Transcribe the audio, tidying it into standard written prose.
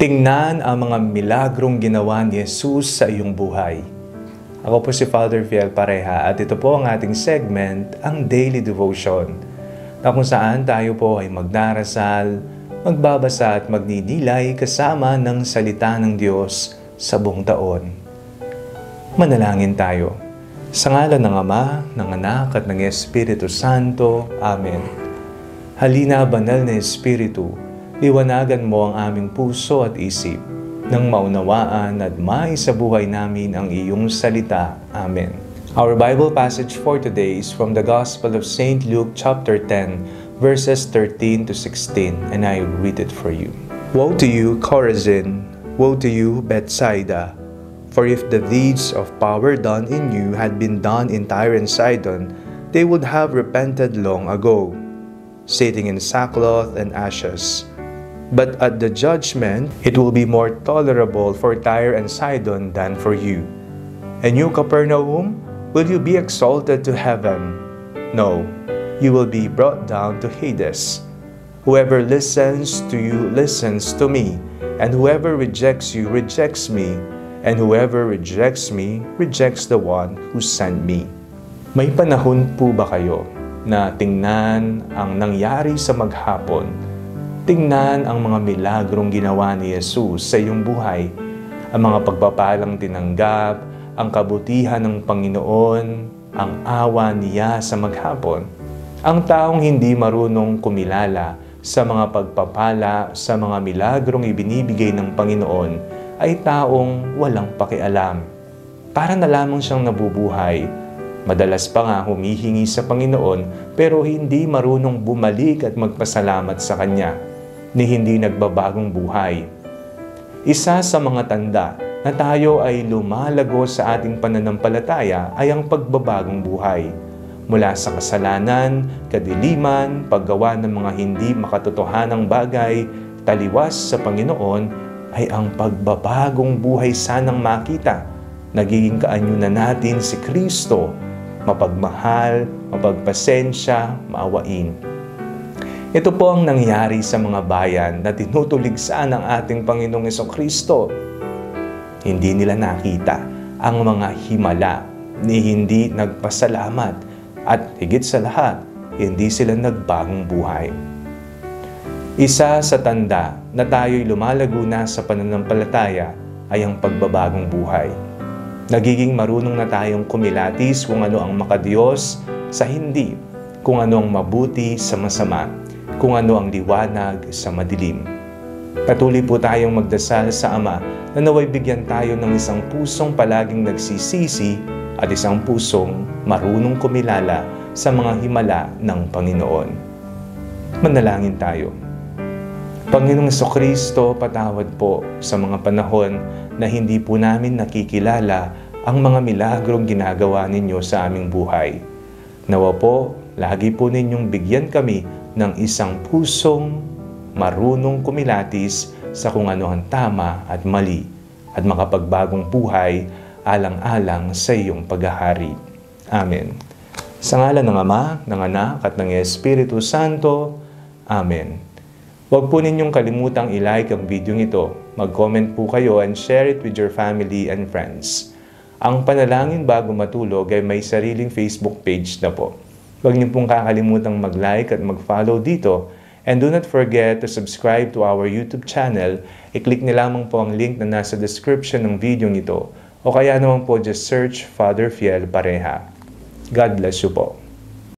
Tingnan ang mga milagrong ginawa ni Jesus sa iyong buhay. Ako po si Father Fiel Pareha at ito po ang ating segment, ang Daily Devotion, na kung saan tayo po ay magdarasal, magbabasa at magdidilay kasama ng salita ng Diyos sa buong taon. Manalangin tayo. Sa ngalan ng Ama, ng Anak at ng Espiritu Santo. Amen. Halina, banal na Espiritu, liwanagan mo ang aming puso at isip nang maunawaan at maisabuhay namin ang iyong salita. Amen. Our Bible passage for today is from the Gospel of St. Luke chapter 10, verses 13 to 16, and I read it for you. Woe to you, Chorazin! Woe to you, Bethsaida! For if the deeds of power done in you had been done in Tyre and Sidon, they would have repented long ago, sitting in sackcloth and ashes. But at the judgment, it will be more tolerable for Tyre and Sidon than for you. And you, Capernaum, will you be exalted to heaven? No, you will be brought down to Hades. Whoever listens to you listens to me, and whoever rejects you rejects me, and whoever rejects me rejects the one who sent me. May panahon po ba kayo na tingnan ang nangyari sa maghapon? Tingnan ang mga milagrong ginawa ni Jesus sa iyong buhay, ang mga pagpapalang tinanggap, ang kabutihan ng Panginoon, ang awa niya sa maghapon. Ang taong hindi marunong kumilala sa mga pagpapala, sa mga milagrong ibinibigay ng Panginoon, ay taong walang pakialam. Para na lamang siyang nabubuhay. Madalas pa nga humihingi sa Panginoon pero hindi marunong bumalik at magpasalamat sa Kanya, ni hindi nagbabagong buhay. Isa sa mga tanda na tayo ay lumalago sa ating pananampalataya ay ang pagbabagong buhay. Mula sa kasalanan, kadiliman, paggawa ng mga hindi makatotohanang bagay, taliwas sa Panginoon, ay ang pagbabagong buhay sanang makita. Nagiging kaanyunan natin si Kristo, mapagmahal, mapagpasensya, maawain. Ito po ang nangyari sa mga bayan na tinutuligsan ng ating Panginoong Jesucristo. Hindi nila nakita ang mga himala ni hindi nagpasalamat at higit sa lahat, hindi sila nagbagong buhay. Isa sa tanda na tayo'y lumalago na sa pananampalataya ay ang pagbabagong buhay. Nagiging marunong na tayong kumilatis kung ano ang makadiyos sa hindi, kung ano ang mabuti sa masama, kung ano ang liwanag sa madilim. Patuloy po tayong magdasal sa Ama na naway bigyan tayo ng isang pusong palaging nagsisisi at isang pusong marunong kumilala sa mga himala ng Panginoon. Manalangin tayo. Panginoong Jesucristo, patawad po sa mga panahon na hindi po namin nakikilala ang mga milagrong ginagawa ninyo sa aming buhay. Nawa po, lagi po ninyong bigyan kami ng isang pusong marunong kumilatis sa kung ano ang tama at mali at makapagbagong buhay alang-alang sa iyong paghahari. Amen. Sa ngalan ng Ama, ng Anak at ng Espiritu Santo. Amen. Huwag po ninyong kalimutang i-like ang video ito. Mag-comment po kayo and share it with your family and friends. Ang panalangin bago matulog ay may sariling Facebook page na po. Huwag niyo pong kakalimutang mag-like at mag-follow dito. And do not forget to subscribe to our YouTube channel. I-click niyo lamang po ang link na nasa description ng video nito. O kaya naman po just search Father Fiel Pareha. God bless you po.